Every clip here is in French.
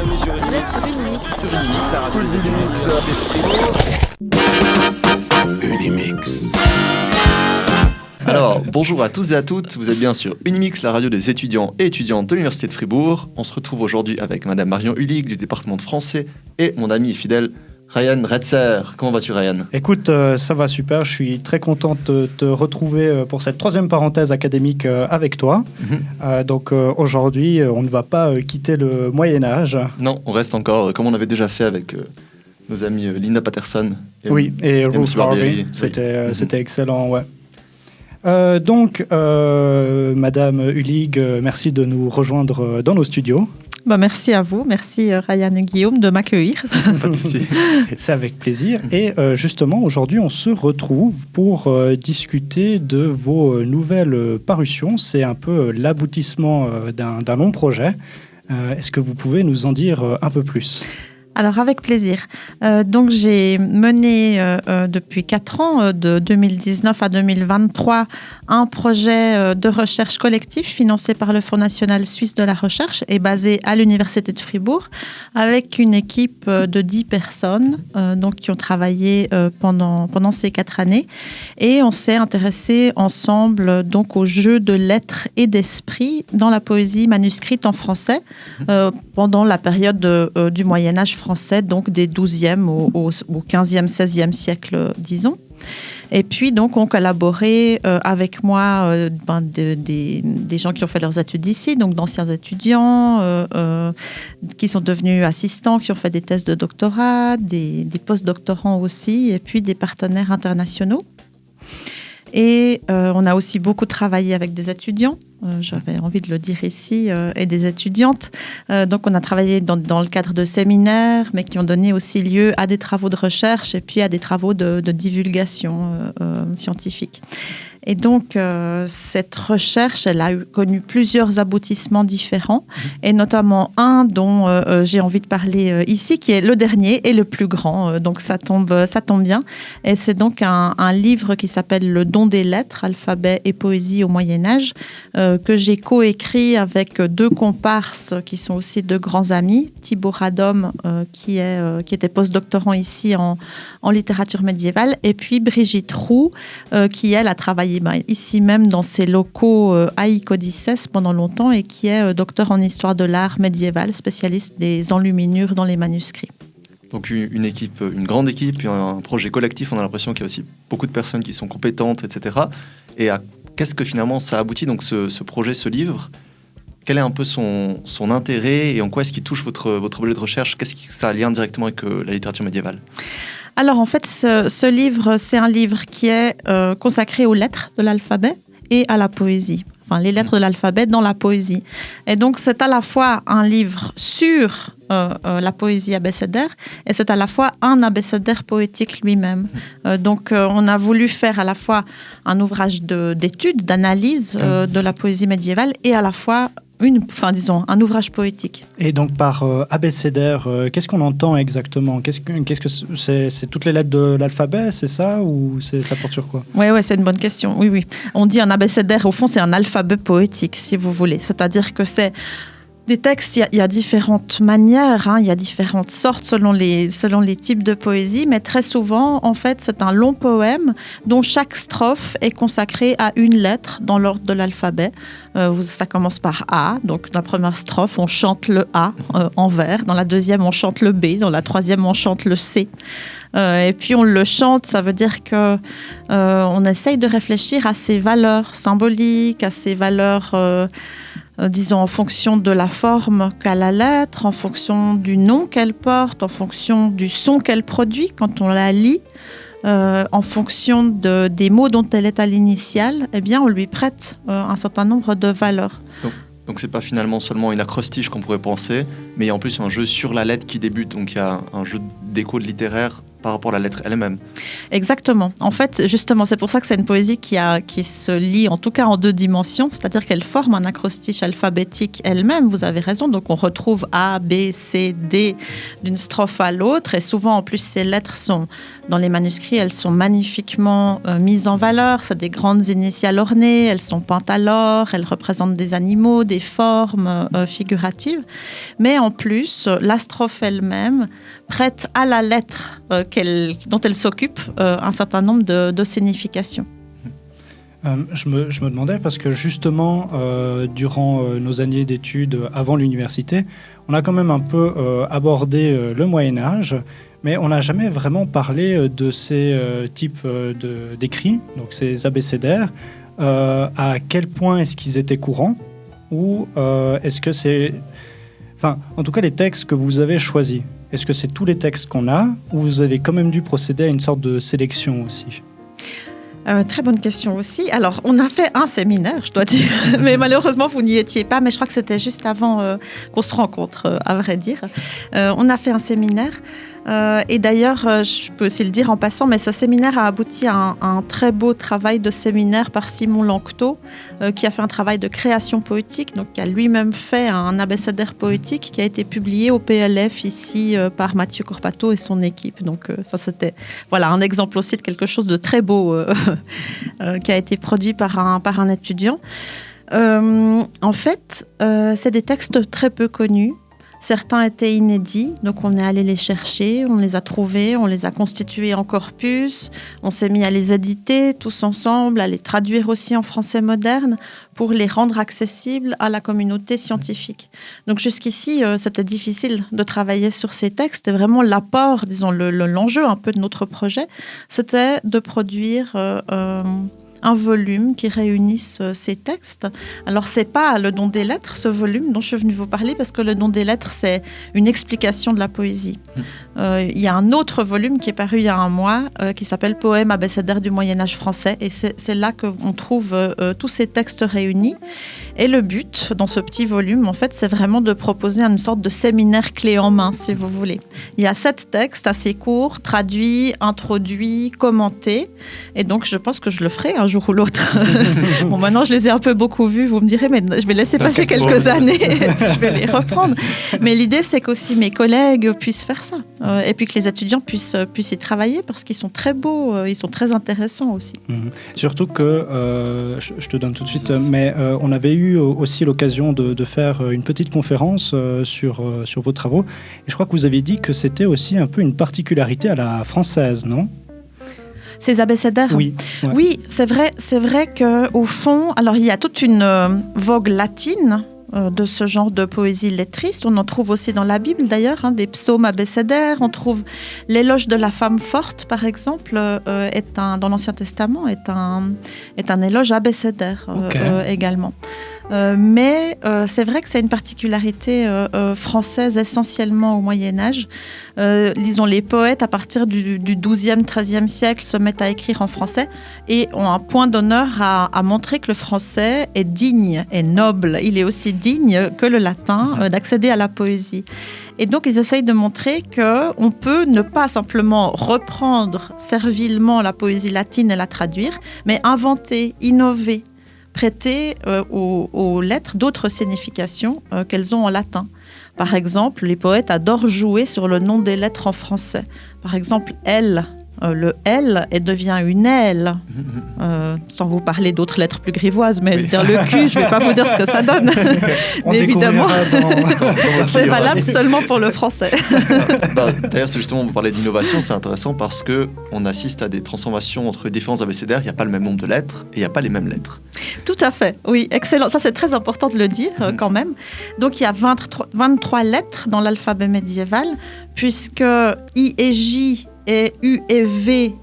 bienvenue sur Unimix. Vous êtes sur Unimix. Sur Unimix, la radio des étudiants de Fribourg. Unimix. Alors, bonjour à tous et à toutes, vous êtes bien sur Unimix, la radio des étudiants et étudiantes de l'Université de Fribourg. On se retrouve aujourd'hui avec Madame Marion Hulig du département de français et mon ami et fidèle Ryan Retzer. Comment vas-tu, Ryan ? Écoute, ça va super, je suis très content de te retrouver pour cette troisième parenthèse académique avec toi. Donc aujourd'hui, on ne va pas quitter le Moyen-Âge. Non, on reste encore, comme on avait déjà fait avec nos amis Linda Patterson et Ruth Harvey. C'était excellent, ouais. Donc, Madame Hulig, merci de nous rejoindre dans nos studios. Merci à vous, merci Ryan et Guillaume de m'accueillir. Pas de souci. C'est avec plaisir. Et justement, aujourd'hui, on se retrouve pour discuter de vos nouvelles parutions. C'est un peu l'aboutissement d'un long projet. Est-ce que vous pouvez nous en dire un peu plus ? Alors, avec plaisir. Donc, j'ai mené depuis 4 ans, de 2019 à 2023, un projet de recherche collectif financé par le Fonds national suisse de la recherche et basé à l'Université de Fribourg, avec une équipe de 10 personnes donc, qui ont travaillé pendant ces 4 années. Et on s'est intéressé ensemble donc, au jeu de lettres et d'esprit dans la poésie manuscrite en français pendant la période du Moyen-Âge français, donc des 12e au 15e, 16e siècle, disons. Et puis, donc, ont collaboré avec moi des gens qui ont fait leurs études ici, donc d'anciens étudiants qui sont devenus assistants, qui ont fait des thèses de doctorat, des post-doctorants aussi, et puis des partenaires internationaux. Et on a aussi beaucoup travaillé avec des étudiants. J'avais envie de le dire ici, et des étudiantes. Donc, on a travaillé dans le cadre de séminaires, mais qui ont donné aussi lieu à des travaux de recherche et puis à des travaux de divulgation scientifique. Et donc, cette recherche, elle a connu plusieurs aboutissements différents, et notamment un dont j'ai envie de parler ici, qui est le dernier et le plus grand. Donc, ça tombe bien. Et c'est donc un livre qui s'appelle « Le don des lettres, alphabet et poésie au Moyen-Âge », que j'ai coécrit avec 2 comparses qui sont aussi 2 grands amis. Thibaut Radom, qui était post-doctorant ici en littérature médiévale, et puis Brigitte Roux, qui, elle, a travaillé ici même dans ses locaux à Icodicès pendant longtemps et qui est docteur en histoire de l'art médiéval, spécialiste des enluminures dans les manuscrits. Donc une équipe, une grande équipe, un projet collectif, on a l'impression qu'il y a aussi beaucoup de personnes qui sont compétentes, etc. Et qu'est-ce que finalement ça aboutit, donc ce projet, ce livre ? Quel est un peu son intérêt et en quoi est-ce qu'il touche votre objet de recherche ? Qu'est-ce que ça a lien directement avec la littérature médiévale ? Alors en fait, ce livre, c'est un livre qui est consacré aux lettres de l'alphabet et à la poésie. Enfin, les lettres de l'alphabet dans la poésie. Et donc, c'est à la fois un livre sur la poésie abécédaire et c'est à la fois un abécédaire poétique lui-même. Donc, on a voulu faire à la fois un ouvrage d'étude, d'analyse de la poésie médiévale et à la fois un ouvrage poétique. Et donc par abécédaire, qu'est-ce qu'on entend exactement ? Qu'est-ce que c'est toutes les lettres de l'alphabet, c'est ça, ou ça porte sur quoi ? Oui, c'est une bonne question. Oui. On dit un abécédaire, au fond, c'est un alphabet poétique, si vous voulez. C'est-à-dire que c'est des textes, il y a différentes manières, il y a différentes sortes selon les types de poésie, mais très souvent, en fait, c'est un long poème dont chaque strophe est consacrée à une lettre dans l'ordre de l'alphabet. Ça commence par A, donc dans la première strophe, on chante le A en vers, dans la deuxième, on chante le B, dans la troisième, on chante le C. Et puis on le chante, ça veut dire que on essaye de réfléchir à ses valeurs symboliques, à ses valeurs... disons en fonction de la forme qu'a la lettre, en fonction du nom qu'elle porte, en fonction du son qu'elle produit quand on la lit, en fonction des mots dont elle est à l'initiale, eh bien on lui prête un certain nombre de valeurs. Donc c'est pas finalement seulement une acrostiche qu'on pourrait penser, mais il y a en plus un jeu sur la lettre qui débute, donc il y a un jeu d'écho littéraire par rapport à la lettre elle-même. Exactement. En fait, justement, c'est pour ça que c'est une poésie qui se lit en tout cas en 2 dimensions, c'est-à-dire qu'elle forme un acrostiche alphabétique elle-même, vous avez raison, donc on retrouve A, B, C, D d'une strophe à l'autre, et souvent en plus ces lettres sont, dans les manuscrits, elles sont magnifiquement mises en valeur, c'est des grandes initiales ornées, elles sont peintes à l'or, elles représentent des animaux, des formes figuratives, mais en plus, la strophe elle-même prête à la lettre dont elle s'occupe un certain nombre de significations. Je me demandais, parce que justement, durant nos années d'études avant l'université, on a quand même un peu abordé le Moyen-Âge, mais on n'a jamais vraiment parlé de ces types d'écrits, donc ces abécédaires. À quel point est-ce qu'ils étaient courants, ou est-ce que c'est... Enfin, en tout cas, les textes que vous avez choisis, est-ce que c'est tous les textes qu'on a, ou vous avez quand même dû procéder à une sorte de sélection aussi ? Très bonne question aussi. Alors, on a fait un séminaire, je dois dire, mais malheureusement, vous n'y étiez pas, mais je crois que c'était juste avant qu'on se rencontre, à vrai dire. On a fait un séminaire, et d'ailleurs, je peux aussi le dire en passant, mais ce séminaire a abouti à un très beau travail de séminaire par Simon Lanctot, qui a fait un travail de création poétique, donc qui a lui-même fait un abécédaire poétique qui a été publié au PLF ici par Mathieu Corpato et son équipe. Donc ça, c'était un exemple aussi de quelque chose de très beau qui a été produit par un étudiant. En fait, c'est des textes très peu connus. Certains étaient inédits, donc on est allé les chercher, on les a trouvés, on les a constitués en corpus, on s'est mis à les éditer tous ensemble, à les traduire aussi en français moderne pour les rendre accessibles à la communauté scientifique. Donc jusqu'ici, c'était difficile de travailler sur ces textes et vraiment l'apport, disons l'enjeu un peu de notre projet, c'était de produire un volume qui réunisse ces textes. Alors, c'est pas le don des lettres, ce volume dont je suis venue vous parler, parce que le don des lettres, c'est une explication de la poésie. Il y a un autre volume qui est paru il y a un mois, qui s'appelle Poèmes abécédaires du Moyen-Âge français, et c'est là qu'on trouve tous ces textes réunis. Et le but, dans ce petit volume, en fait, c'est vraiment de proposer une sorte de séminaire clé en main, si vous voulez. Il y a 7 textes assez courts, traduits, introduits, commentés, et donc je pense que je le ferai un jour ou l'autre. Bon, maintenant, je les ai un peu beaucoup vus, vous me direz, mais je vais laisser passer quelques années, et puis je vais les reprendre. Mais l'idée, c'est qu'aussi mes collègues puissent faire ça, et puis que les étudiants puissent y travailler, parce qu'ils sont très beaux, ils sont très intéressants aussi. Surtout que, je te donne tout de suite, mais on avait eu aussi l'occasion de faire une petite conférence sur vos travaux, et je crois que vous aviez dit que c'était aussi un peu une particularité à la française, non ? Ces abécédaires. Oui, ouais. Oui, c'est vrai qu'au fond, alors il y a toute une vogue latine de ce genre de poésie lettriste. On en trouve aussi dans la Bible d'ailleurs, des psaumes abécédaires. On trouve l'éloge de la femme forte, par exemple, dans l'Ancien Testament, est un éloge abécédaire également. Mais c'est vrai que c'est une particularité française essentiellement au Moyen-Âge. Disons, les poètes, à partir du XIIe, XIIIe siècle, se mettent à écrire en français et ont un point d'honneur à montrer que le français est digne et noble. Il est aussi digne que le latin d'accéder à la poésie. Et donc, ils essayent de montrer qu'on peut ne pas simplement reprendre servilement la poésie latine et la traduire, mais inventer, innover, prêter aux lettres d'autres significations qu'elles ont en latin. Par exemple, les poètes adorent jouer sur le nom des lettres en français. Par exemple, L, le L devient une L, sans vous parler d'autres lettres plus grivoises, mais le Q, je ne vais pas vous dire ce que ça donne. Mais évidemment, c'est valable seulement pour le français. D'ailleurs, c'est justement, vous parlez d'innovation, c'est intéressant parce qu'on assiste à des transformations entre différents abécédaires. Il n'y a pas le même nombre de lettres et il n'y a pas les mêmes lettres. Tout à fait, oui, excellent. Ça, c'est très important de le dire quand même. Donc, il y a 23 lettres dans l'alphabet médiéval, puisque I et J et U et V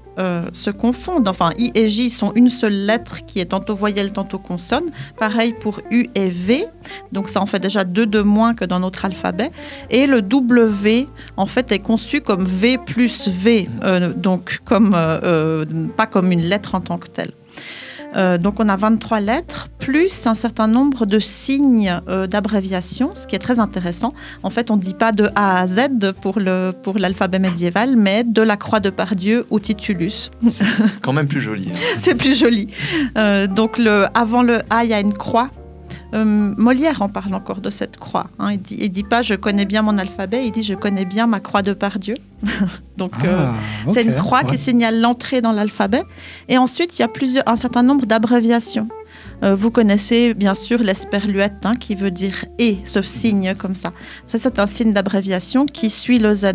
se confondent. Enfin, I et J sont une seule lettre qui est tantôt voyelle, tantôt consonne. Pareil pour U et V. Donc, ça en fait déjà 2 de moins que dans notre alphabet. Et le W, en fait, est conçu comme V plus V. Donc, pas comme une lettre en tant que telle. Donc on a 23 lettres, plus un certain nombre de signes d'abréviation, ce qui est très intéressant. En fait, on ne dit pas de A à Z pour l'alphabet médiéval, mais de la croix de Pardieu au titulus. Quand même plus joli. C'est plus joli. Donc avant le A, il y a une croix. Molière en parle encore de cette croix. Hein. Il dit pas « je connais bien mon alphabet », il dit « je connais bien ma croix de Pardieu ». Donc c'est une croix qui signale l'entrée dans l'alphabet. Et ensuite, il y a un certain nombre d'abréviations. Vous connaissez bien sûr l'esperluette, hein, qui veut dire « et », ce signe comme ça. Ça, c'est un signe d'abréviation qui suit le Z.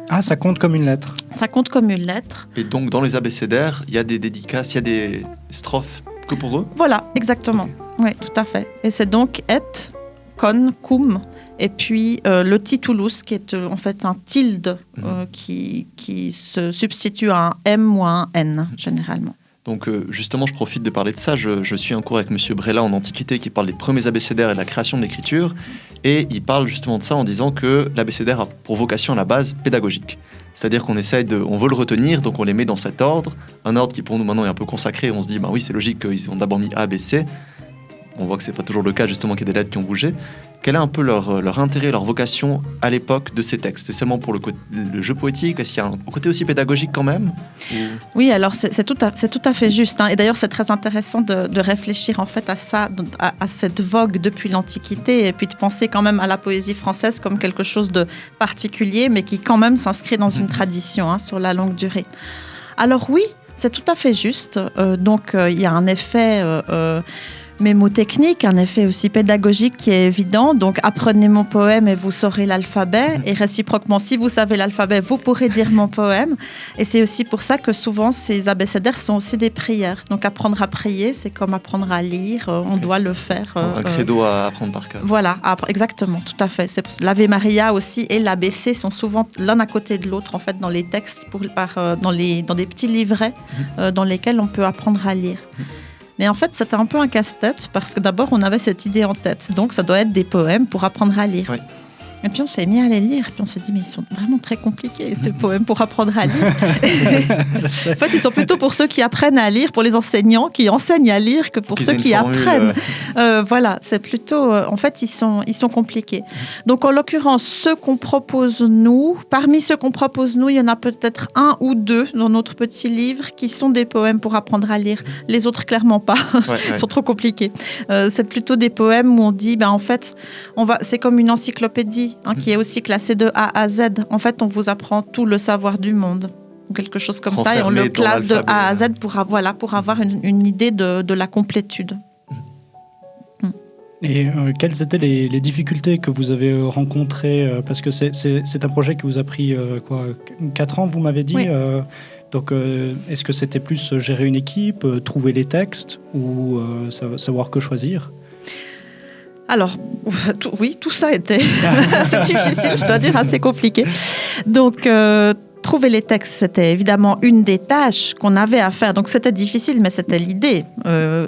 Ah, ça compte comme une lettre. Ça compte comme une lettre. Et donc, dans les abécédaires, il y a des dédicaces, il y a des strophes que pour eux? Voilà, exactement. Oui, tout à fait. Et c'est donc et, con, cum, et puis le titulus, qui est en fait un tilde qui se substitue à un M ou à un N, généralement. Donc justement, je profite de parler de ça. Je suis en cours avec Monsieur Brella en Antiquité qui parle des premiers abécédaires et de la création de l'écriture. Et il parle justement de ça en disant que l'abécédaire a pour vocation à la base pédagogique. C'est-à-dire qu'on on veut le retenir, donc on les met dans cet ordre. Un ordre qui pour nous maintenant est un peu consacré. On se dit, bah oui, c'est logique qu'ils ont d'abord mis A, B, C. On voit que c'est pas toujours le cas, justement, qu'il y a des lettres qui ont bougé. Quel est un peu leur intérêt, leur vocation à l'époque de ces textes? C'est seulement pour le jeu poétique? Est-ce qu'il y a un côté aussi pédagogique quand même? Oui, alors c'est tout à fait juste. Hein. Et d'ailleurs, c'est très intéressant de réfléchir en fait à ça, à cette vogue depuis l'Antiquité, et puis de penser quand même à la poésie française comme quelque chose de particulier, mais qui quand même s'inscrit dans une tradition, hein, sur la longue durée. Alors oui, c'est tout à fait juste. Donc il y a un effet mémotechnique, un effet aussi pédagogique qui est évident. Donc, apprenez mon poème et vous saurez l'alphabet. Et réciproquement, si vous savez l'alphabet, vous pourrez dire mon poème. Et c'est aussi pour ça que souvent, ces abécédaires sont aussi des prières. Donc, apprendre à prier, c'est comme apprendre à lire. On doit le faire. Un credo à apprendre par cœur. Voilà, exactement, tout à fait. L'Ave Maria aussi et l'ABC sont souvent l'un à côté de l'autre, en fait, dans les textes, dans des petits livrets dans lesquels on peut apprendre à lire. Mais en fait, c'était un peu un casse-tête parce que d'abord, on avait cette idée en tête. Donc, ça doit être des poèmes pour apprendre à lire. Oui. Et puis, on s'est mis à les lire. Puis, on s'est dit, mais ils sont vraiment très compliqués, ces poèmes pour apprendre à lire. En fait, ils sont plutôt pour ceux qui apprennent à lire, pour les enseignants qui enseignent à lire, que pour ceux qui apprennent. Voilà, c'est plutôt... en fait, ils sont compliqués. Donc, en l'occurrence, ceux qu'on propose, nous, parmi ceux qu'on propose, nous, il y en a peut-être un ou deux dans notre petit livre qui sont des poèmes pour apprendre à lire. Les autres, clairement pas. Ils sont trop compliqués. C'est plutôt des poèmes où on dit, en fait, c'est comme une encyclopédie, qui est aussi classé de A à Z. En fait, on vous apprend tout le savoir du monde. Quelque chose comme ça. Et on le classe de A à Z pour avoir une idée de la complétude. Et quelles étaient les difficultés que vous avez rencontrées? Parce que c'est un projet qui vous a pris 4 ans, vous m'avez dit. Oui. Donc, est-ce que c'était plus gérer une équipe, trouver les textes ou savoir que choisir? Alors, oui, tout ça était assez difficile, je dois dire, assez compliqué. Donc, trouver les textes, c'était évidemment une des tâches qu'on avait à faire. Donc, c'était difficile, mais c'était l'idée.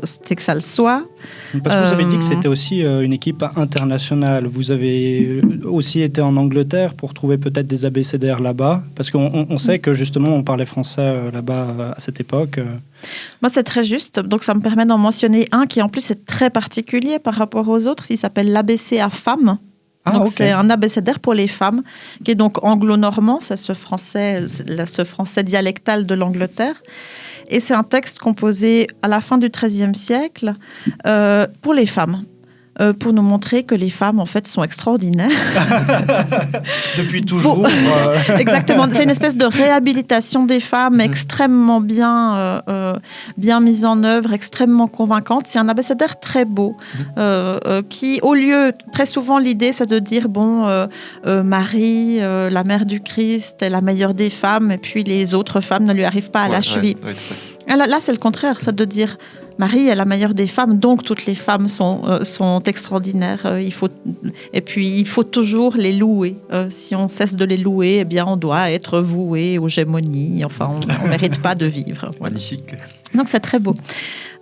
C'était que ça le soit. Parce que vous avez dit que c'était aussi une équipe internationale. Vous avez aussi été en Angleterre pour trouver peut-être des abécédaires là-bas. Parce qu'on sait que justement, on parlait français là-bas à cette époque. Moi, c'est très juste. Donc, ça me permet d'en mentionner un qui, en plus, est très particulier par rapport aux autres. Il s'appelle l'ABC à femmes. Donc, okay. C'est un abécédaire pour les femmes, qui est donc anglo-normand. C'est ce français dialectal de l'Angleterre. Et c'est un texte composé à la fin du XIIIe siècle pour les femmes. Pour nous montrer que les femmes, en fait, sont extraordinaires. Depuis toujours. Bon, exactement. C'est une espèce de réhabilitation des femmes extrêmement bien mise en œuvre, extrêmement convaincante. C'est un abécédaire très beau, qui, au lieu, très souvent, l'idée, c'est de dire, Marie, la mère du Christ, est la meilleure des femmes, et puis les autres femmes ne lui arrivent pas à la cheville. Là, c'est le contraire, c'est de dire... Marie est la meilleure des femmes, donc toutes les femmes sont extraordinaires. Et puis, il faut toujours les louer. Si on cesse de les louer, eh bien, on doit être voué aux gémonies. Enfin, on ne mérite pas de vivre. Magnifique. Donc c'est très beau.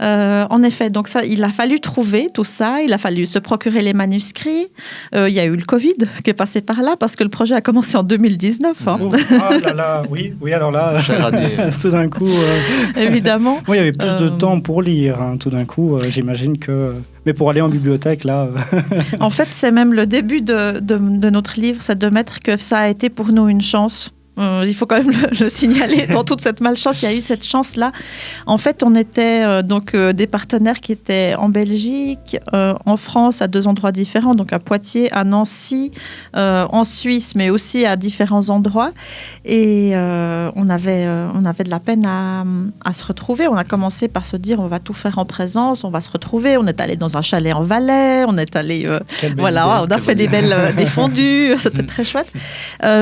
En effet, donc ça, il a fallu trouver tout ça, il a fallu se procurer les manuscrits. Il y a eu le Covid qui est passé par là parce que le projet a commencé en 2019. Hein. Oh, ah là là, oui, alors là, Chère année. tout d'un coup, Évidemment. il y avait plus de temps pour lire. Hein, tout d'un coup, j'imagine que. Mais pour aller en bibliothèque, là. En fait, c'est même le début de notre livre, c'est de mettre que ça a été pour nous une chance. Il faut quand même le signaler. Dans toute cette malchance, il y a eu cette chance-là. En fait, on était des partenaires qui étaient en Belgique, en France, à 2 endroits différents, donc à Poitiers, à Nancy, en Suisse, mais aussi à différents endroits. Et on avait de la peine à se retrouver. On a commencé par se dire, on va tout faire en présence, on va se retrouver. On est allé dans un chalet en Valais, on est allé... voilà, on a fait des fondus, c'était très chouette.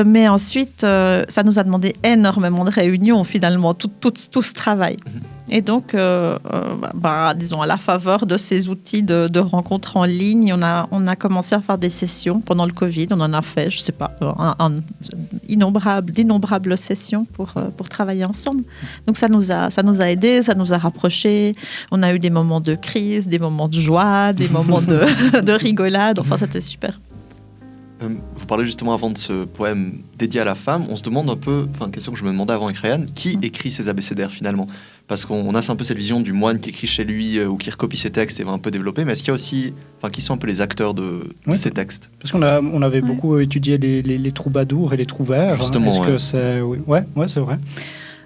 Mais ensuite... ça nous a demandé énormément de réunions, finalement, tout ce travail. Et donc, disons, à la faveur de ces outils de rencontres en ligne, on a commencé à faire des sessions pendant le Covid. On en a fait, je ne sais pas, d'innombrables sessions pour travailler ensemble. Donc, ça nous a aidés, ça nous a rapprochés. On a eu des moments de crise, des moments de joie, des moments de rigolade. Enfin, c'était super. Vous parlez justement avant de ce poème dédié à la femme. On se demande un peu, enfin, une question que je me demandais avant avec Ryan, qui écrit ces abécédaires finalement? Parce qu'on a un peu cette vision du moine qui écrit chez lui ou qui recopie ses textes et va un peu développer. Mais est-ce qu'il y a aussi, qui sont un peu les acteurs de ces textes? Parce qu'on avait beaucoup étudié les troubadours et les trouvères. Justement, est-ce que c'est... Oui, c'est vrai.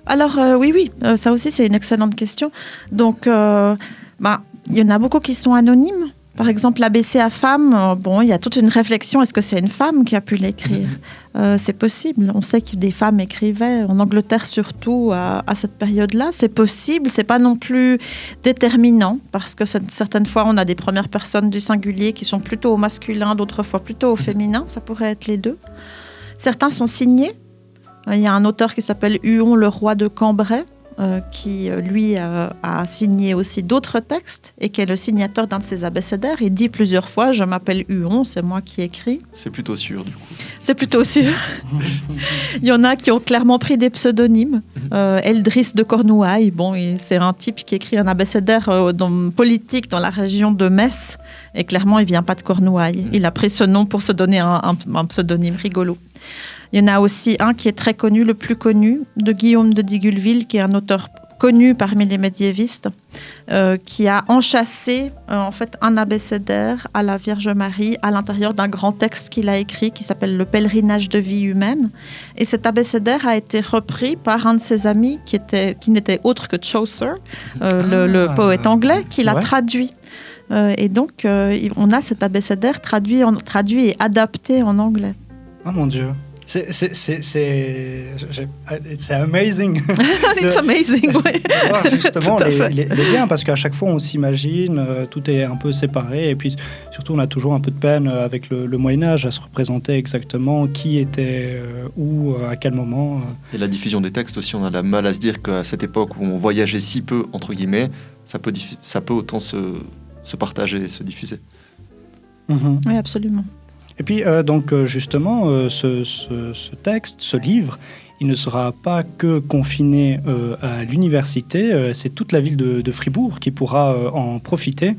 Alors oui, ça aussi c'est une excellente question. Donc, il y en a beaucoup qui sont anonymes. Par exemple, l'ABC à femme, il y a toute une réflexion. Est-ce que c'est une femme qui a pu l'écrire? C'est possible. On sait que des femmes écrivaient, en Angleterre surtout, à cette période-là. C'est possible. C'est pas non plus déterminant, parce que certaines fois, on a des premières personnes du singulier qui sont plutôt au masculin, d'autres fois plutôt au féminin. Ça pourrait être les deux. Certains sont signés. Il y a un auteur qui s'appelle Huon, le roi de Cambrai, qui, lui, a signé aussi d'autres textes et qui est le signateur d'un de ses abécédaires. Il dit plusieurs fois « Je m'appelle Huon, c'est moi qui écris ». C'est plutôt sûr, du coup. C'est plutôt sûr. Il y en a qui ont clairement pris des pseudonymes. Eldris de Cornouailles, c'est un type qui écrit un abécédaire politique dans la région de Metz. Et clairement, il ne vient pas de Cornouailles. Il a pris ce nom pour se donner un pseudonyme rigolo. Il y en a aussi un qui est très connu, le plus connu, de Guillaume de Digulville, qui est un auteur connu parmi les médiévistes, qui a enchâssé un abécédaire à la Vierge Marie à l'intérieur d'un grand texte qu'il a écrit qui s'appelle Le pèlerinage de vie humaine. Et cet abécédaire a été repris par un de ses amis qui n'était autre que Chaucer, le poète anglais, qui l'a traduit. Et donc, on a cet abécédaire traduit et adapté en anglais. Oh mon Dieu! C'est amazing. It's amazing, oui. Justement, les liens, parce qu'à chaque fois, on s'imagine, tout est un peu séparé. Et puis, surtout, on a toujours un peu de peine avec le Moyen-Âge à se représenter exactement qui était où, à quel moment. Et la diffusion des textes aussi, on a la mal à se dire qu'à cette époque où on voyageait si peu, entre guillemets, ça peut autant se partager et se diffuser. Mm-hmm. Oui, absolument. Et puis, justement, ce texte, ce livre, il ne sera pas que confiné à l'université, c'est toute la ville de Fribourg qui pourra en profiter.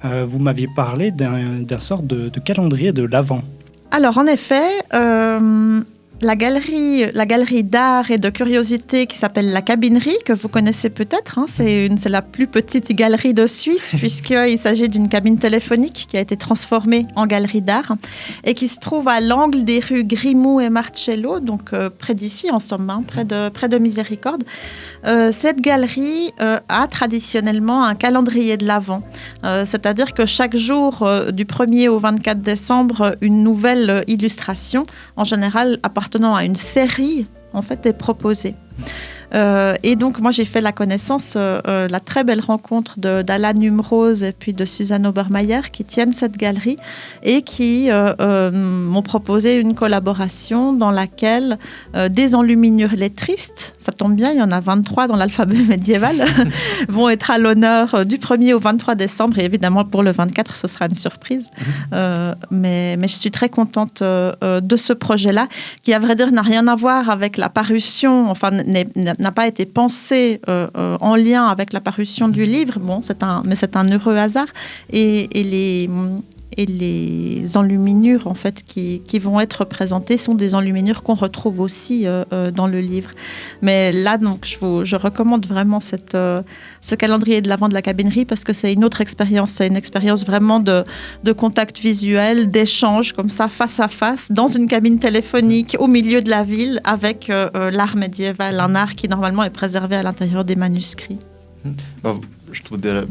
Vous m'aviez parlé d'un sorte de calendrier de l'Avent. Alors, en effet, la galerie d'art et de curiosité qui s'appelle la Cabinerie, que vous connaissez peut-être, c'est la plus petite galerie de Suisse, puisqu'il s'agit d'une cabine téléphonique qui a été transformée en galerie d'art et qui se trouve à l'angle des rues Grimaud et Marcello, donc près d'ici en somme, près de Miséricorde. Cette galerie a traditionnellement un calendrier de l'Avent, c'est-à-dire que chaque jour, du 1er au 24 décembre, une nouvelle illustration, en général appartenant à une série, en fait, est proposée. Et donc, moi, j'ai fait la connaissance, la très belle rencontre d'Alan Humrose et puis de Suzanne Obermeier qui tiennent cette galerie et qui m'ont proposé une collaboration dans laquelle des enluminures lettristes, ça tombe bien, il y en a 23 dans l'alphabet médiéval, vont être à l'honneur du 1er au 23 décembre. Et évidemment, pour le 24, ce sera une surprise. Mais je suis très contente de ce projet-là qui, à vrai dire, n'a rien à voir avec la parution, n'a n'a pas été pensé en lien avec la parution du livre. Bon, mais c'est un heureux hasard. Et les enluminures en fait qui vont être présentées sont des enluminures qu'on retrouve aussi dans le livre. Mais là, donc, je recommande vraiment ce calendrier de l'Avent de la cabinerie parce que c'est une autre expérience. C'est une expérience vraiment de contact visuel, d'échange comme ça, face à face, dans une cabine téléphonique au milieu de la ville avec l'art médiéval, un art qui normalement est préservé à l'intérieur des manuscrits. Je trouve déjà,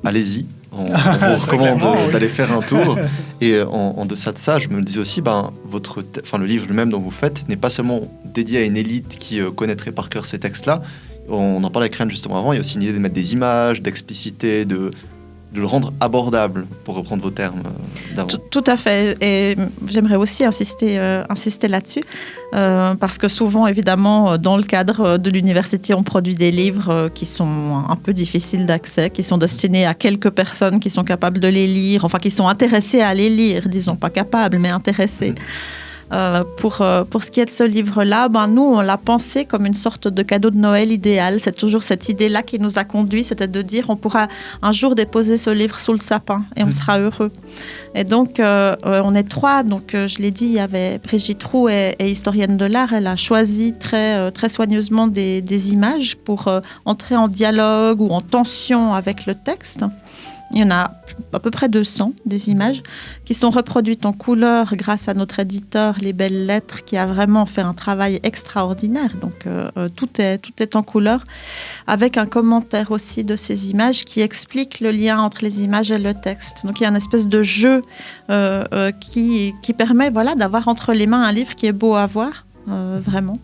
allez-y. On vous recommande d'aller faire un tour. Et en deçà de ça, je me dis aussi, le livre lui-même dont vous faites n'est pas seulement dédié à une élite qui connaîtrait par cœur ces textes-là. On en parlait avec Rennes justement avant. Il y a aussi une idée de mettre des images, d'expliciter, de le rendre abordable, pour reprendre vos termes d'avant. Tout à fait. Et j'aimerais aussi insister là-dessus, parce que souvent, évidemment, dans le cadre de l'université, on produit des livres qui sont un peu difficiles d'accès, qui sont destinés à quelques personnes qui sont capables de les lire, enfin qui sont intéressées à les lire, disons pas capables, mais intéressées. Pour ce qui est de ce livre-là, nous, on l'a pensé comme une sorte de cadeau de Noël idéal. C'est toujours cette idée-là qui nous a conduits, c'était de dire on pourra un jour déposer ce livre sous le sapin et on sera heureux. Et donc, on est 3. Donc, je l'ai dit, il y avait Brigitte Roux et historienne de l'art. Elle a choisi très, très soigneusement des images pour entrer en dialogue ou en tension avec le texte. Il y en a à peu près 200 des images qui sont reproduites en couleur grâce à notre éditeur Les Belles Lettres qui a vraiment fait un travail extraordinaire. Donc tout est en couleur avec un commentaire aussi de ces images qui explique le lien entre les images et le texte. Donc il y a une espèce de jeu qui permet d'avoir entre les mains un livre qui est beau à voir, vraiment,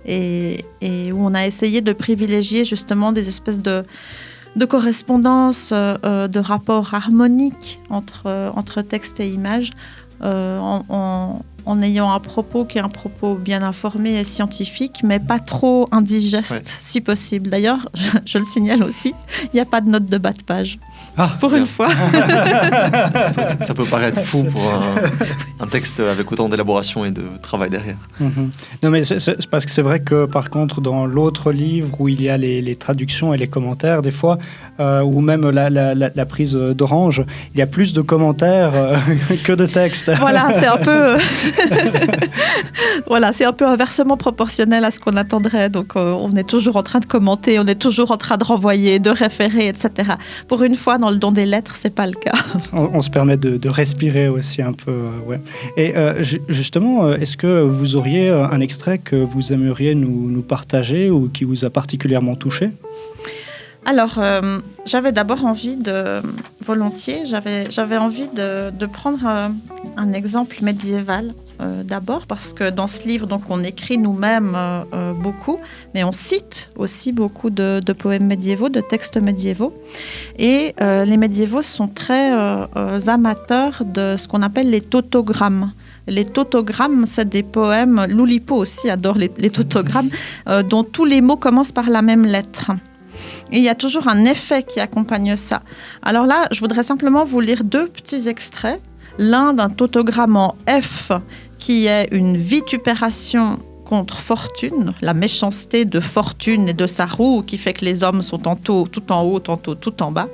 et où on a essayé de privilégier justement des espèces de correspondance, de rapports harmoniques entre texte et image, en ayant un propos qui est un propos bien informé et scientifique, mais pas trop indigeste, si possible. D'ailleurs, je le signale aussi, il n'y a pas de note de bas de page. Pour une fois. Ça peut paraître fou pour un texte avec autant d'élaboration et de travail derrière. Non, mais c'est parce que c'est vrai que, par contre, dans l'autre livre où il y a les traductions et les commentaires, des fois, ou même la prise d'Orange, il y a plus de commentaires que de textes. Voilà, c'est un peu... c'est un peu inversement proportionnel à ce qu'on attendrait. Donc, on est toujours en train de commenter, on est toujours en train de renvoyer, de référer, etc. Pour une fois, dans le don des lettres, c'est pas le cas. On se permet de respirer aussi un peu. Ouais. Et justement, est-ce que vous auriez un extrait que vous aimeriez nous partager ou qui vous a particulièrement touché ? Alors, j'avais d'abord envie j'avais envie de prendre un exemple médiéval d'abord, parce que dans ce livre, donc, on écrit nous-mêmes beaucoup, mais on cite aussi beaucoup de poèmes médiévaux, de textes médiévaux. Et les médiévaux sont très amateurs de ce qu'on appelle les tautogrammes. Les tautogrammes, c'est des poèmes, l'Oulipo aussi adore les tautogrammes, dont tous les mots commencent par la même lettre. Et il y a toujours un effet qui accompagne ça. Alors là, je voudrais simplement vous lire 2 petits extraits. L'un d'un tautogramme en F, qui est une vitupération contre Fortune, la méchanceté de Fortune et de sa roue, qui fait que les hommes sont tantôt tout en haut, tantôt tout en bas.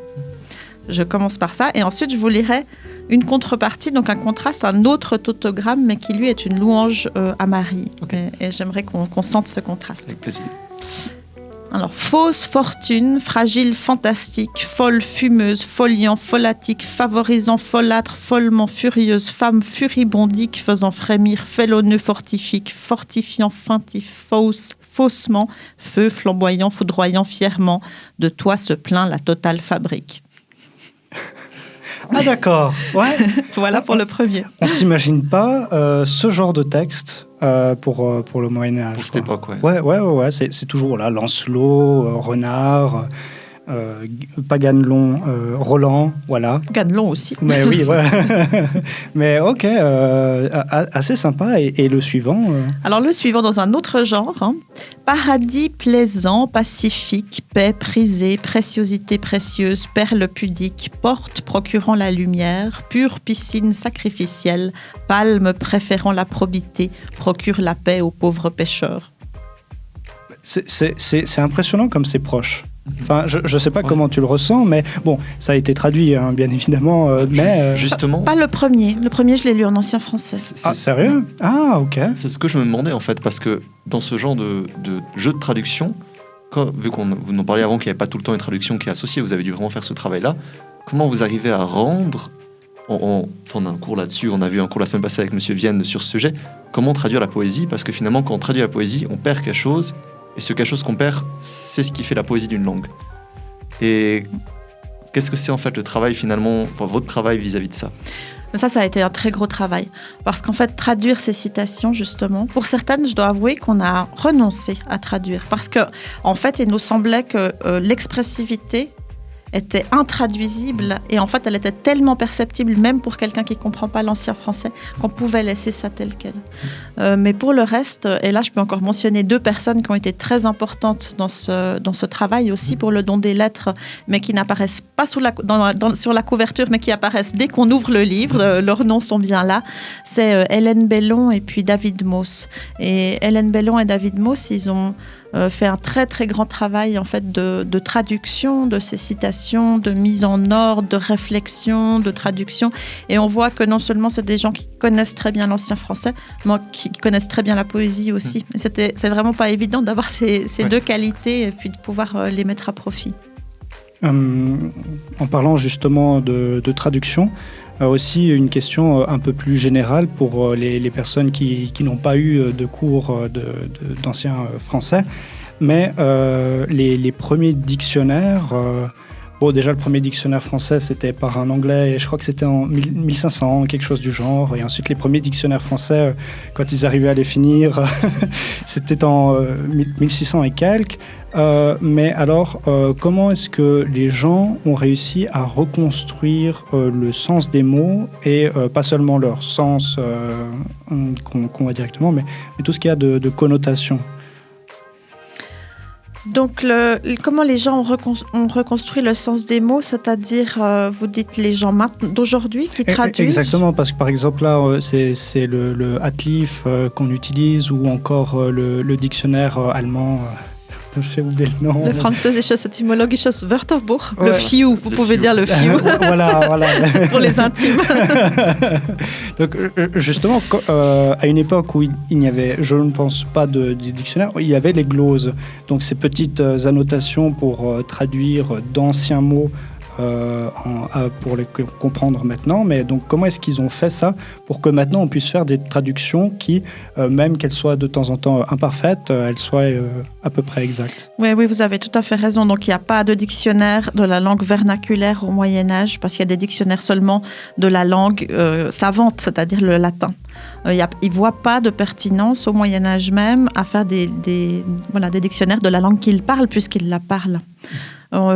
Je commence par ça. Et ensuite, je vous lirai une contrepartie, donc un contraste, un autre tautogramme, mais qui lui est une louange à Marie. Okay. Et j'aimerais qu'on sente ce contraste. Avec plaisir. Alors, fausse fortune, fragile, fantastique, folle, fumeuse, foliant, folatique, favorisant, folâtre, follement, furieuse, femme furibondique, faisant frémir, félonneux, fortifique, fortifiant, feintif, faussement, feu, flamboyant, foudroyant, fièrement, de toi se plaint la totale fabrique. Ah d'accord, ouais. Voilà pour le premier. On ne s'imagine pas ce genre de texte pour le Moyen-Âge. Pour cette époque, Ouais. C'est toujours là, Lancelot, Renard, pas Ganelon, Roland, voilà. Ganelon aussi. Mais oui, ouais. Mais ok, assez sympa. Et le suivant Alors le suivant dans un autre genre, paradis plaisant, pacifique, paix prisée, préciosité précieuse, perle pudique, porte procurant la lumière, pure piscine sacrificielle, palme préférant la probité, procure la paix aux pauvres pécheurs. C'est impressionnant comme c'est proche. Enfin, je ne sais pas comment tu le ressens, mais bon, ça a été traduit, hein, bien évidemment. Mais Justement, Pas le premier. Le premier, je l'ai lu en ancien français. Ah, sérieux? Ah, ok. c'est ce que je me demandais en fait, parce que dans ce genre de jeu de traduction, vu vous nous parliez avant qu'il n'y avait pas tout le temps une traduction qui est associée, vous avez dû vraiment faire ce travail-là. Comment vous arrivez à rendre, on a un cours là-dessus, on a vu un cours la semaine passée avec Monsieur Vienne sur ce sujet, comment traduire la poésie? Parce que finalement, quand on traduit la poésie, on perd quelque chose, et ce quelque chose qu'on perd, c'est ce qui fait la poésie d'une langue. Et qu'est-ce que c'est en fait le travail finalement, enfin, votre travail vis-à-vis de ça? Ça a été un très gros travail. Parce qu'en fait, traduire ces citations, justement, pour certaines, je dois avouer qu'on a renoncé à traduire. Parce que, en fait, il nous semblait que l'expressivité était intraduisible et en fait elle était tellement perceptible même pour quelqu'un qui ne comprend pas l'ancien français qu'on pouvait laisser ça tel quel. Mais pour le reste, et là je peux encore mentionner 2 personnes qui ont été très importantes dans ce travail aussi pour le don des lettres, mais qui n'apparaissent pas sur la couverture, mais qui apparaissent dès qu'on ouvre le livre, leurs noms sont bien là. C'est Hélène Bellon et puis David Mauss. Et Hélène Bellon et David Mauss, ils ont fait un très très grand travail en fait de traduction de ces citations, de mise en ordre, de réflexion, de traduction. Et on voit que non seulement c'est des gens qui connaissent très bien l'ancien français, mais qui connaissent très bien la poésie aussi. Et c'est vraiment pas évident d'avoir ces 2 qualités et puis de pouvoir les mettre à profit. En parlant justement de traduction, aussi une question un peu plus générale pour les personnes qui n'ont pas eu de cours d'ancien français, mais les premiers dictionnaires, déjà le premier dictionnaire français c'était par un anglais et je crois que c'était en 1500, quelque chose du genre, et ensuite les premiers dictionnaires français, quand ils arrivaient à les finir, c'était en 1600 et quelques. Mais alors, comment est-ce que les gens ont réussi à reconstruire le sens des mots et pas seulement leur sens qu'on voit directement, mais tout ce qu'il y a de connotation? Donc, comment les gens ont reconstruit le sens des mots, c'est-à-dire, vous dites les gens d'aujourd'hui qui traduisent? Exactement, parce que par exemple là, c'est le Hatlif qu'on utilise, ou encore le dictionnaire allemand. J'ai oublié le nom. Le Französisches Etymologisches Wörterbuch. Ouais. Le FIU, vous pouvez dire le FIU. voilà. Pour les intimes. Donc, justement, à une époque où il n'y avait, je ne pense pas de dictionnaire, il y avait les gloses. Donc, ces petites annotations pour traduire d'anciens mots pour les comprendre maintenant. Mais donc, comment est-ce qu'ils ont fait ça pour que maintenant on puisse faire des traductions qui, même qu'elles soient de temps en temps imparfaites, elles soient à peu près exactes? Oui, vous avez tout à fait raison. Donc, il n'y a pas de dictionnaire de la langue vernaculaire au Moyen-Âge, parce qu'il y a des dictionnaires seulement de la langue savante, c'est-à-dire le latin. Ils ne voient pas de pertinence au Moyen-Âge même à faire des dictionnaires de la langue qu'ils parlent, puisqu'ils la parlent.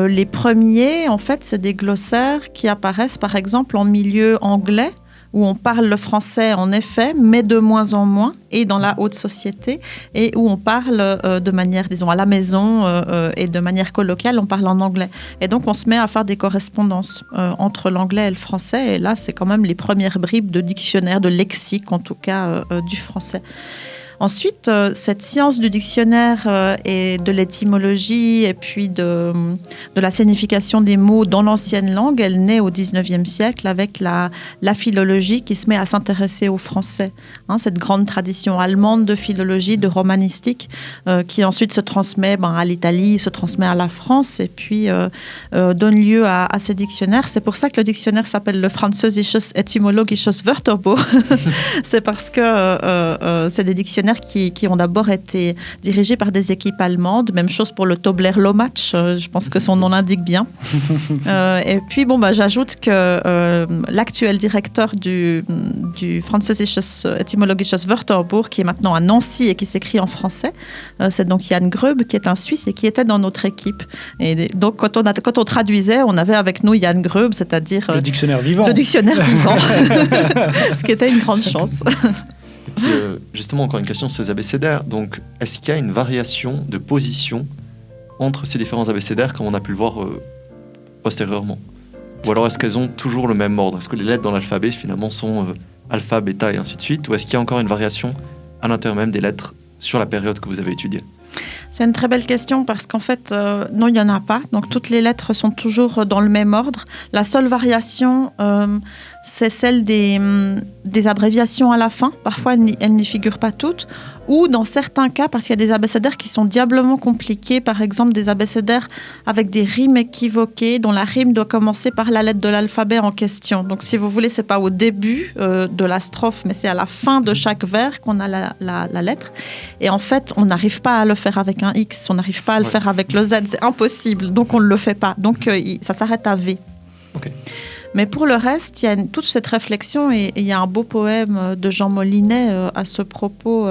Les premiers, en fait, c'est des glossaires qui apparaissent, par exemple, en milieu anglais, où on parle le français, en effet, mais de moins en moins, et dans la haute société, et où on parle de manière, disons, à la maison, et de manière colloquiale, on parle en anglais. Et donc, on se met à faire des correspondances entre l'anglais et le français, et là, c'est quand même les premières bribes de dictionnaire, de lexique, en tout cas, du français. Ensuite, cette science du dictionnaire et de l'étymologie et puis de la signification des mots dans l'ancienne langue, elle naît au XIXe siècle avec la philologie qui se met à s'intéresser au français. Cette grande tradition allemande de philologie, de romanistique, qui ensuite se transmet à l'Italie, se transmet à la France et puis donne lieu à ces dictionnaires. C'est pour ça que le dictionnaire s'appelle le Französisches Etymologisches Wörterbuch. C'est parce que c'est des dictionnaires qui ont d'abord été dirigés par des équipes allemandes. Même chose pour le Tobler-Lomatsch, je pense que son nom l'indique bien. Et puis, j'ajoute que l'actuel directeur du Französisches Etymologisches Wörterbuch, qui est maintenant à Nancy et qui s'écrit en français, c'est donc Jan Gröb, qui est un Suisse et qui était dans notre équipe. Et donc, quand on traduisait, on avait avec nous Jan Gröb, c'est-à-dire... le dictionnaire vivant. Le dictionnaire vivant. Ce qui était une grande chance. Et puis, justement, encore une question sur ces abécédaires. Donc, est-ce qu'il y a une variation de position entre ces différents abécédaires, comme on a pu le voir postérieurement? Ou alors, est-ce qu'elles ont toujours le même ordre? Est-ce que les lettres dans l'alphabet, finalement, sont alpha, bêta et ainsi de suite? Ou est-ce qu'il y a encore une variation à l'intérieur même des lettres sur la période que vous avez étudiée? C'est une très belle question parce qu'en fait, non, il n'y en a pas. Donc, toutes les lettres sont toujours dans le même ordre. La seule variation, c'est celle des abréviations à la fin. Parfois, elles n'y figurent pas toutes. Ou dans certains cas, parce qu'il y a des abécédaires qui sont diablement compliqués, par exemple des abécédaires avec des rimes équivoquées, dont la rime doit commencer par la lettre de l'alphabet en question. Donc, si vous voulez, c'est pas au début de la strophe, mais c'est à la fin de chaque vers qu'on a la lettre. Et en fait, on n'arrive pas à le faire avec un X, on n'arrive pas à le faire avec le Z, c'est impossible. Donc, on ne le fait pas. Donc, ça s'arrête à V. Ok. Mais pour le reste, il y a toute cette réflexion et il y a un beau poème de Jean Molinet à ce propos,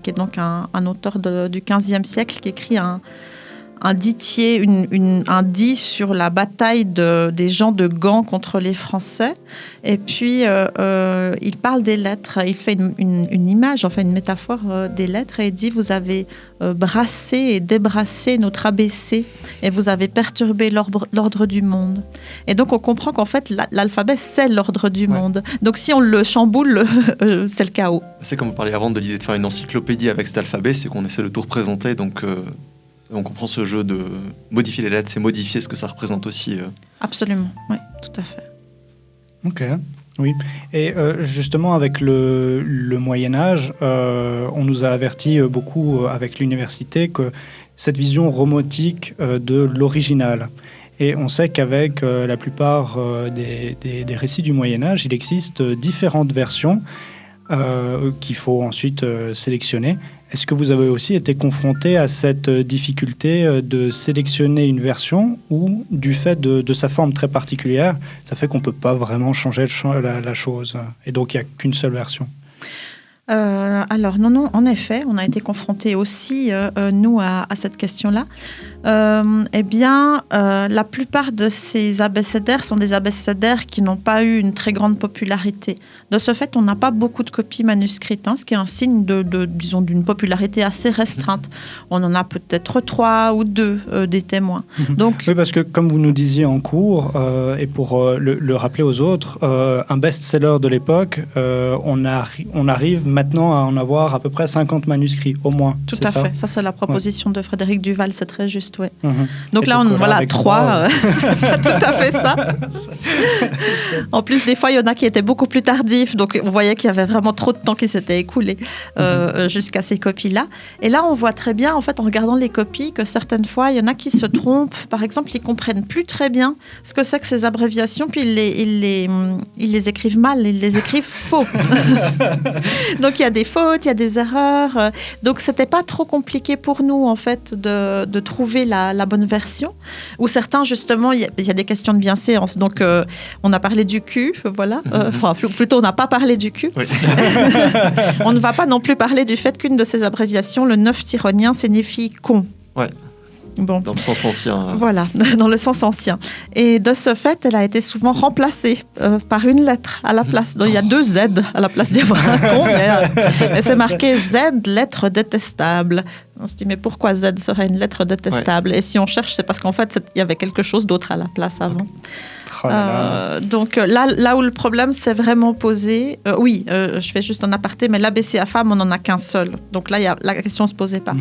qui est donc un auteur du XVe siècle, qui écrit un ditier, un dit sur la bataille des gens de Gand contre les Français. Et puis, il parle des lettres. Il fait une image, enfin une métaphore des lettres. Et il dit, vous avez brassé et débrassé notre ABC et vous avez perturbé l'ordre du monde. Et donc, on comprend qu'en fait, l'alphabet, c'est l'ordre du monde. Donc, si on le chamboule, c'est le chaos. C'est comme vous parliez avant de l'idée de faire une encyclopédie avec cet alphabet, c'est qu'on essaie de tout représenter. Donc, on comprend ce jeu de modifier les lettres, c'est modifier ce que ça représente aussi. Absolument, oui, tout à fait. Ok, oui. Et justement, avec le Moyen-Âge, on nous a averti beaucoup avec l'université que cette vision romantique de l'original. Et on sait qu'avec la plupart des récits du Moyen-Âge, il existe différentes versions qu'il faut ensuite sélectionner. Est-ce que vous avez aussi été confronté à cette difficulté de sélectionner une version ou du fait de sa forme très particulière, ça fait qu'on ne peut pas vraiment changer la chose et donc il n'y a qu'une seule version? Alors non, en effet, on a été confrontés aussi, nous, à cette question-là. Eh bien, la plupart de ces abécédaires sont des abécédaires qui n'ont pas eu une très grande popularité. De ce fait, on n'a pas beaucoup de copies manuscrites, ce qui est un signe disons, d'une popularité assez restreinte. On en a peut-être 3 ou 2 des témoins. Donc, oui, parce que comme vous nous disiez en cours, et pour le rappeler aux autres, un best-seller de l'époque, on arrive maintenant à en avoir à peu près 50 manuscrits, au moins. Tout à fait. Ça, c'est la proposition de Frédéric Duval, c'est très juste, oui. Donc et là, voilà, 3, c'est pas tout à fait ça. En plus, des fois, il y en a qui étaient beaucoup plus tardifs, donc on voyait qu'il y avait vraiment trop de temps qui s'était écoulé jusqu'à ces copies-là. Et là, on voit très bien, en fait, en regardant les copies, que certaines fois, il y en a qui se trompent. Par exemple, ils comprennent plus très bien ce que c'est que ces abréviations, puis ils les écrivent mal, ils les écrivent faux. Donc, il y a des fautes, il y a des erreurs. Donc, c'était pas trop compliqué pour nous, en fait, de trouver la bonne version. Ou certains, justement, il y a des questions de bienséance. Donc, on a parlé du cul, voilà. Enfin, plutôt, on n'a pas parlé du cul. Oui. On ne va pas non plus parler du fait qu'une de ces abréviations, le 9 tyronien, signifie con. Ouais. Bon. Dans le sens ancien. Voilà, dans le sens ancien. Et de ce fait, elle a été souvent remplacée par une lettre à la place. Donc, il y a 2 Z à la place d'y avoir un con. Mais c'est marqué Z, lettre détestable. On se dit, mais pourquoi Z serait une lettre détestable? Et si on cherche, c'est parce qu'en fait, il y avait quelque chose d'autre à la place avant. Donc là où le problème s'est vraiment posé, je fais juste un aparté, mais l'ABC à femme, on n'en a qu'un seul. Donc là, la question ne se posait pas.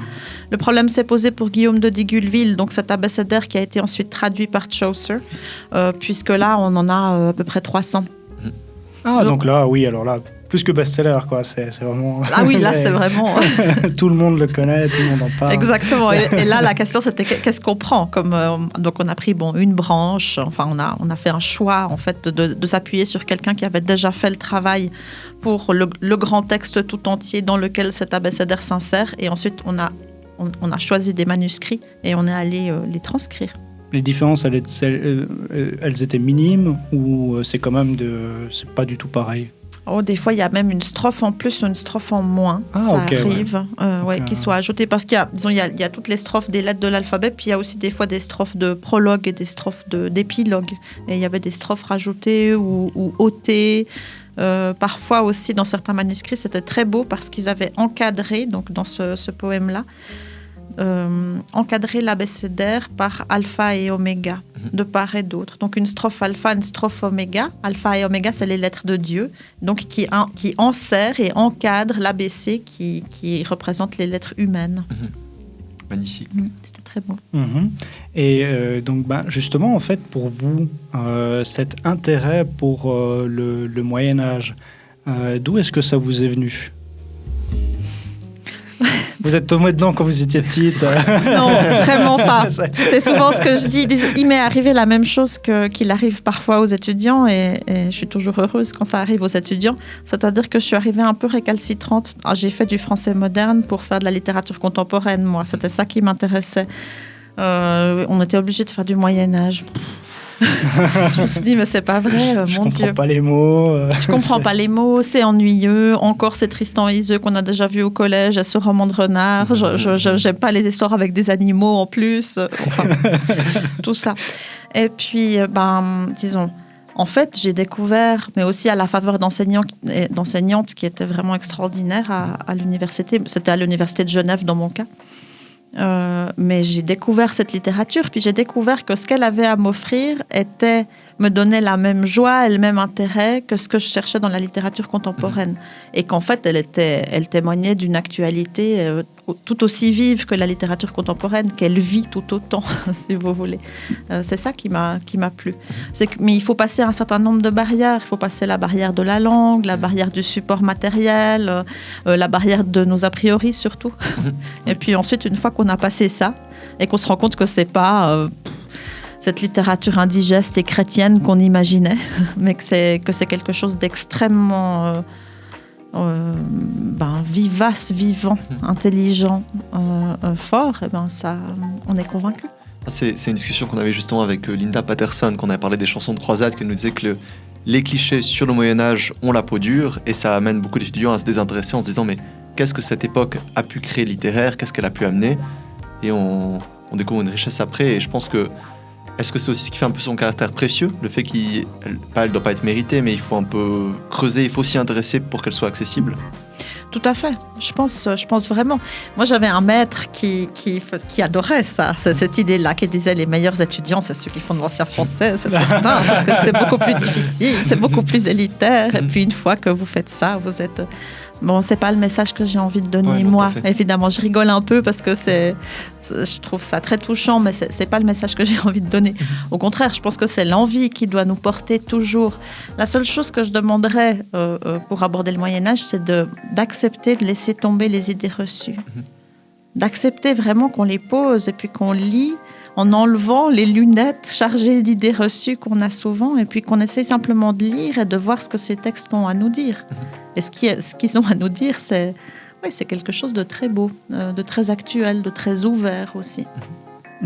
Le problème s'est posé pour Guillaume de Digulville, donc cet abécédaire qui a été ensuite traduit par Chaucer, puisque là, on en a à peu près 300. Ah, donc là, oui, alors là, plus que best-seller, quoi. C'est vraiment... Ah oui, là, c'est vraiment... Tout le monde le connaît, tout le monde en parle. Exactement. Et là, la question, c'était qu'est-ce qu'on prend donc, on a pris une branche. Enfin, on a fait un choix, en fait, de s'appuyer sur quelqu'un qui avait déjà fait le travail pour le grand texte tout entier dans lequel cet abécédaire s'insère. Et ensuite, on a choisi des manuscrits et on est allé les transcrire. Les différences, elles étaient minimes ou c'est quand même c'est pas du tout pareil? Oh, des fois, il y a même une strophe en plus ou une strophe en moins. Ça arrive, qui soit ajoutée. Parce qu'il y a toutes les strophes des lettres de l'alphabet, puis il y a aussi des fois des strophes de prologue et des strophes d'épilogue. Et il y avait des strophes rajoutées ou ôtées. Parfois aussi, dans certains manuscrits, c'était très beau parce qu'ils avaient encadré, donc dans ce poème-là, encadrer l'abécédaire par alpha et oméga, de part et d'autre. Donc une strophe alpha, une strophe oméga. Alpha et oméga, c'est les lettres de Dieu, donc qui enserrent et encadrent l'abécé qui représente les lettres humaines. Magnifique. C'était très beau. Mhm. Et donc, justement, en fait, pour vous, cet intérêt pour le Moyen-Âge, d'où est-ce que ça vous est venu? Vous êtes tombée dedans quand vous étiez petite? Non, vraiment pas. C'est souvent ce que je dis. Il m'est arrivé la même chose qu'il arrive parfois aux étudiants et je suis toujours heureuse quand ça arrive aux étudiants. C'est-à-dire que je suis arrivée un peu récalcitrante. J'ai fait du français moderne pour faire de la littérature contemporaine, moi. C'était ça qui m'intéressait. On était obligé de faire du Moyen-Âge. Je me suis dit, mais c'est pas vrai, mon Dieu. Je comprends pas les mots. Je comprends pas les mots, c'est ennuyeux. Encore, c'est Tristan et Iseult qu'on a déjà vu au collège, et ce roman de renard. J'aime pas les histoires avec des animaux en plus. Enfin, tout ça. Et puis, disons, en fait, j'ai découvert, mais aussi à la faveur d'enseignantes qui étaient vraiment extraordinaires à l'université. C'était à l'université de Genève dans mon cas. Mais j'ai découvert cette littérature, puis j'ai découvert que ce qu'elle avait à m'offrir me donnait la même joie et le même intérêt que ce que je cherchais dans la littérature contemporaine. Et qu'en fait, elle témoignait d'une actualité tout aussi vive que la littérature contemporaine, qu'elle vit tout autant, si vous voulez. C'est ça qui m'a plu. Mais il faut passer un certain nombre de barrières. Il faut passer la barrière de la langue, la barrière du support matériel, la barrière de nos a priori surtout. Et puis ensuite, une fois qu'on a passé ça et qu'on se rend compte que c'est pas cette littérature indigeste et chrétienne qu'on imaginait, mais que c'est quelque chose d'extrêmement vivace, vivant, intelligent, fort, et ça, on est convaincu. C'est une discussion qu'on avait justement avec Linda Patterson, qu'on avait parlé des chansons de croisade, qui nous disait que les clichés sur le Moyen-Âge ont la peau dure, et ça amène beaucoup d'étudiants à se désintéresser en se disant mais qu'est-ce que cette époque a pu créer littéraire, qu'est-ce qu'elle a pu amener, et on découvre une richesse après. Et je pense que est-ce que c'est aussi ce qui fait un peu son caractère précieux, le fait qu'elle ne doit pas être méritée, mais il faut un peu creuser, il faut s'y intéresser pour qu'elle soit accessible? Tout à fait, je pense vraiment. Moi, j'avais un maître qui adorait ça, cette idée-là, qui disait les meilleurs étudiants, c'est ceux qui font de l'ancien français, c'est certain, parce que c'est beaucoup plus difficile, c'est beaucoup plus élitaire, et puis une fois que vous faites ça, vous êtes... Bon, c'est pas le message que j'ai envie de donner, moi. Évidemment, je rigole un peu parce que je trouve ça très touchant, mais c'est pas le message que j'ai envie de donner. Au contraire, je pense que c'est l'envie qui doit nous porter toujours. La seule chose que je demanderais pour aborder le Moyen-Âge, c'est d'accepter de laisser tomber les idées reçues. D'accepter vraiment qu'on les pose et puis qu'on lit en enlevant les lunettes chargées d'idées reçues qu'on a souvent, et puis qu'on essaye simplement de lire et de voir ce que ces textes ont à nous dire. Et ce qu'ils ont à nous dire, c'est quelque chose de très beau, de très actuel, de très ouvert aussi.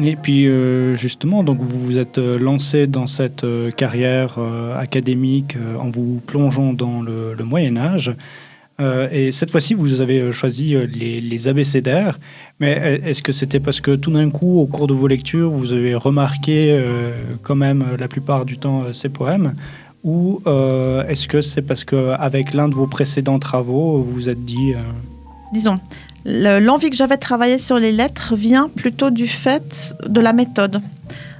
Et puis justement, donc vous vous êtes lancé dans cette carrière académique en vous plongeant dans le Moyen-Âge. Et cette fois-ci, vous avez choisi les abécédaires. Mais est-ce que c'était parce que tout d'un coup, au cours de vos lectures, vous avez remarqué quand même la plupart du temps ces poèmes? Ou est-ce que c'est parce qu'avec l'un de vos précédents travaux, vous vous êtes dit... Disons, l'envie que j'avais de travailler sur les lettres vient plutôt du fait de la méthode.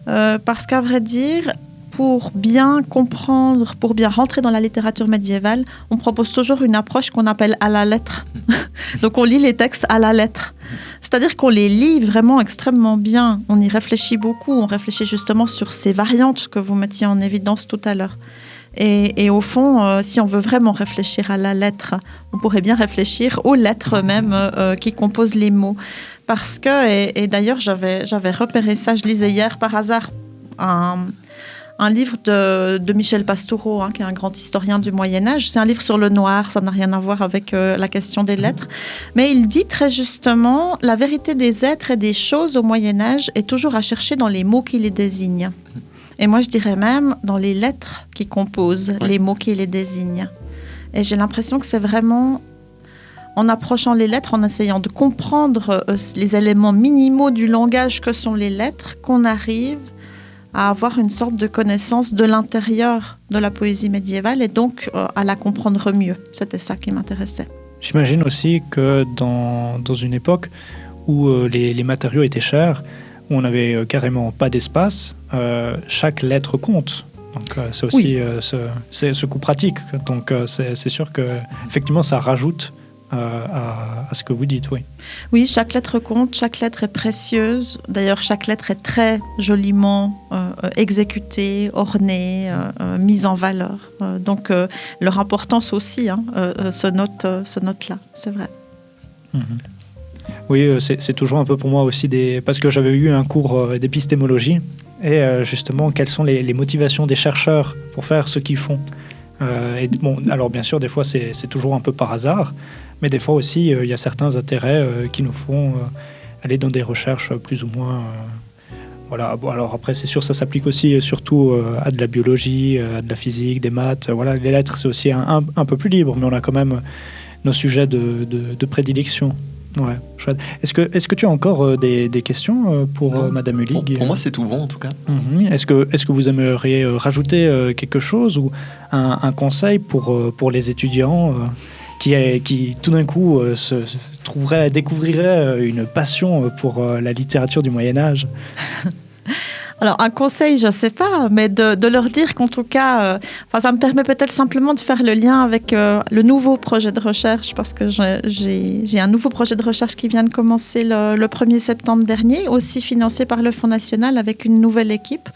Parce qu'à vrai dire... Pour bien comprendre, pour bien rentrer dans la littérature médiévale, on propose toujours une approche qu'on appelle à la lettre. Donc on lit les textes à la lettre. C'est-à-dire qu'on les lit vraiment extrêmement bien. On y réfléchit beaucoup. On réfléchit justement sur ces variantes que vous mettiez en évidence tout à l'heure. Et au fond, si on veut vraiment réfléchir à la lettre, on pourrait bien réfléchir aux lettres même qui composent les mots. Parce que, et d'ailleurs j'avais repéré ça, je lisais hier par hasard un livre de Michel Pastoureau, qui est un grand historien du Moyen-Âge. C'est un livre sur le noir, ça n'a rien à voir avec la question des lettres. Mais il dit très justement, la vérité des êtres et des choses au Moyen-Âge est toujours à chercher dans les mots qui les désignent. Et moi, je dirais même dans les lettres qui composent les mots qui les désignent. Et j'ai l'impression que c'est vraiment en approchant les lettres, en essayant de comprendre les éléments minimaux du langage que sont les lettres, qu'on arrive à avoir une sorte de connaissance de l'intérieur de la poésie médiévale et donc à la comprendre mieux. C'était ça qui m'intéressait. J'imagine aussi que dans une époque où les matériaux étaient chers, où on n'avait carrément pas d'espace, chaque lettre compte. Donc c'est aussi ce coup pratique. Donc c'est sûr qu'effectivement ça rajoute à ce que vous dites, oui. Oui, chaque lettre compte, chaque lettre est précieuse. D'ailleurs, chaque lettre est très joliment exécutée, ornée, mise en valeur. Donc, leur importance aussi se note là, c'est vrai. Oui, c'est toujours un peu pour moi aussi parce que j'avais eu un cours d'épistémologie et justement, quelles sont les motivations des chercheurs pour faire ce qu'ils font. Alors bien sûr, des fois, c'est toujours un peu par hasard, mais des fois aussi, il y a certains intérêts qui nous font aller dans des recherches plus ou moins... Voilà. Bon, alors après, c'est sûr, ça s'applique aussi surtout à de la biologie, à de la physique, des maths. Voilà, les lettres, c'est aussi un peu plus libre, mais on a quand même nos sujets de prédilection. Ouais, chouette. Est-ce que tu as encore des questions pour Madame Ulig? Pour moi, c'est tout bon, en tout cas. Est-ce que vous aimeriez rajouter quelque chose ou un conseil pour les étudiants qui tout d'un coup découvriraient une passion pour la littérature du Moyen-Âge? Alors, un conseil, je ne sais pas, mais de leur dire qu'en tout cas, ça me permet peut-être simplement de faire le lien avec le nouveau projet de recherche, parce que j'ai un nouveau projet de recherche qui vient de commencer le 1er septembre dernier, aussi financé par le Fonds national avec une nouvelle équipe.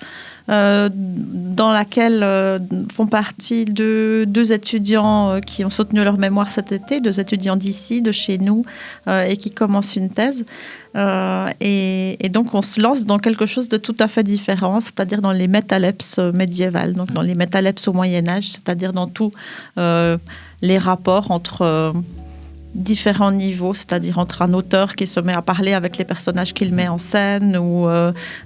Dans laquelle font partie deux étudiants qui ont soutenu leur mémoire cet été, 2 étudiants d'ici, de chez nous, et qui commencent une thèse. Et donc, on se lance dans quelque chose de tout à fait différent, c'est-à-dire dans les métalepses médiévales, donc dans les métalepses au Moyen-Âge, c'est-à-dire dans tous les rapports entre... différents niveaux, c'est-à-dire entre un auteur qui se met à parler avec les personnages qu'il met en scène ou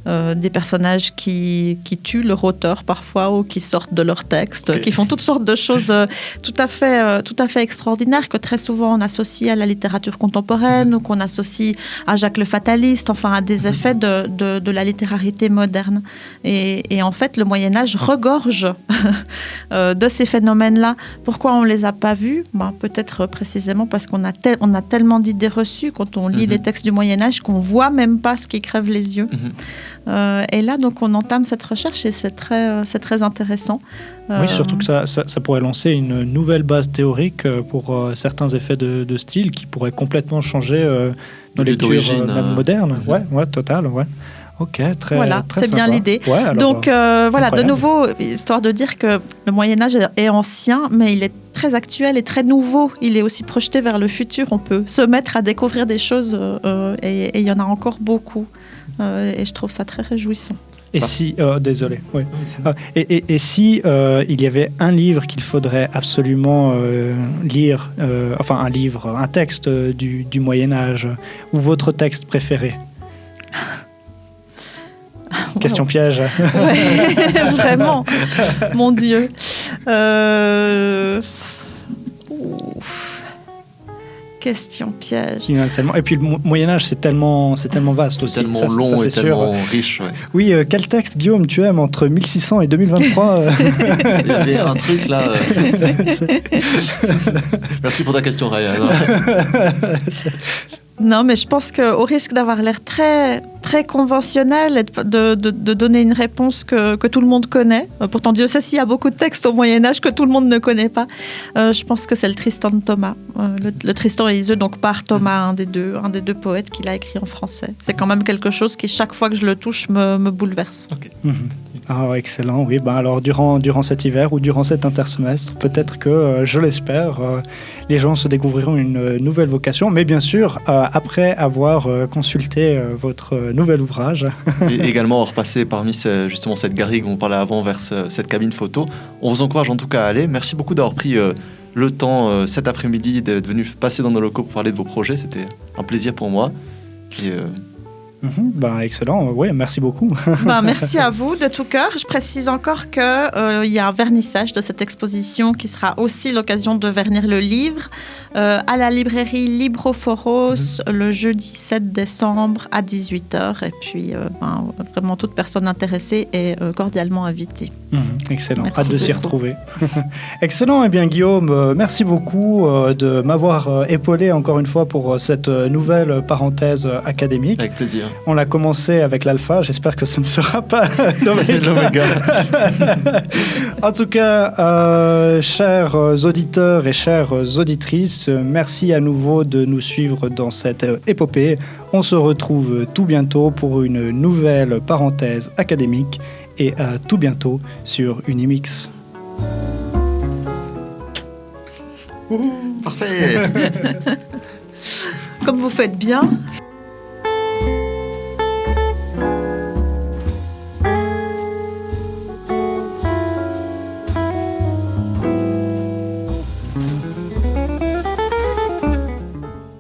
des personnages qui tuent leur auteur parfois ou qui sortent de leur texte, qui font toutes sortes de choses tout à fait extraordinaires que très souvent on associe à la littérature contemporaine ou qu'on associe à Jacques le Fataliste, enfin à des effets de la littérarité moderne. Et en fait, le Moyen-Âge regorge de ces phénomènes-là. Pourquoi on ne les a pas vus? Peut-être précisément parce qu'on a tellement d'idées reçues quand on lit les textes du Moyen-Âge qu'on ne voit même pas ce qui crève les yeux. Et là, donc, on entame cette recherche et c'est très intéressant. Oui, surtout que ça pourrait lancer une nouvelle base théorique pour certains effets de style qui pourraient complètement changer nos lectures même modernes. Ouais, total, ouais. Ok, très Voilà, très c'est sympa. bien l'idée. Ouais, alors, donc voilà, incroyable. de nouveau, histoire de dire que le Moyen-Âge est ancien, mais il est très actuel et très nouveau. Il est aussi projeté vers le futur. On peut se mettre à découvrir des choses et il y en a encore beaucoup. Et je trouve ça très réjouissant. Et si, désolé, oui. Et si il y avait un livre qu'il faudrait absolument lire, un texte du Moyen-Âge, ou votre texte préféré? Question piège. Ouais, vraiment, mon Dieu. Question piège. Il y en a tellement. Et puis le Moyen-Âge, c'est tellement vaste aussi. C'est tellement long et tellement riche. Ouais. Oui, quel texte, Guillaume, tu aimes entre 1600 et 2023 Il y avait un truc là. Merci pour ta question, Ryan. Non, mais je pense qu'au risque d'avoir l'air très, très conventionnel et de donner une réponse que tout le monde connaît, pourtant Dieu sait s'il y a beaucoup de textes au Moyen-Âge que tout le monde ne connaît pas, je pense que c'est le Tristan de Thomas. Le Tristan et Iseult, donc par Thomas, un des deux poètes qu'il a écrit en français. C'est quand même quelque chose qui, chaque fois que je le touche, me bouleverse. Okay. Ah, excellent, oui. Alors, durant cet hiver ou durant cet intersemestre, peut-être que, je l'espère, les gens se découvriront une nouvelle vocation, mais bien sûr, après avoir consulté votre nouvel ouvrage. Et également repasser parmi justement cette garrigue dont on parlait avant vers cette cabine photo. On vous encourage en tout cas à aller. Merci beaucoup d'avoir pris le temps cet après-midi d'être venu passer dans nos locaux pour parler de vos projets. C'était un plaisir pour moi. Et, excellent, oui, merci beaucoup. Merci à vous de tout cœur. Je précise encore qu'il y a un vernissage de cette exposition qui sera aussi l'occasion de vernir le livre à la librairie Libroforos le jeudi 7 décembre à 18h. Et puis, vraiment, toute personne intéressée est cordialement invitée. Excellent, merci hâte de s'y retrouver. Excellent, eh bien Guillaume, merci beaucoup de m'avoir épaulé encore une fois pour cette nouvelle parenthèse académique. Avec plaisir. On l'a commencé avec l'alpha, j'espère que ce ne sera pas l'oméga. En tout cas, chers auditeurs et chères auditrices, merci à nouveau de nous suivre dans cette épopée. On se retrouve tout bientôt pour une nouvelle parenthèse académique et à tout bientôt sur Unimix. Parfait. Comme vous faites bien.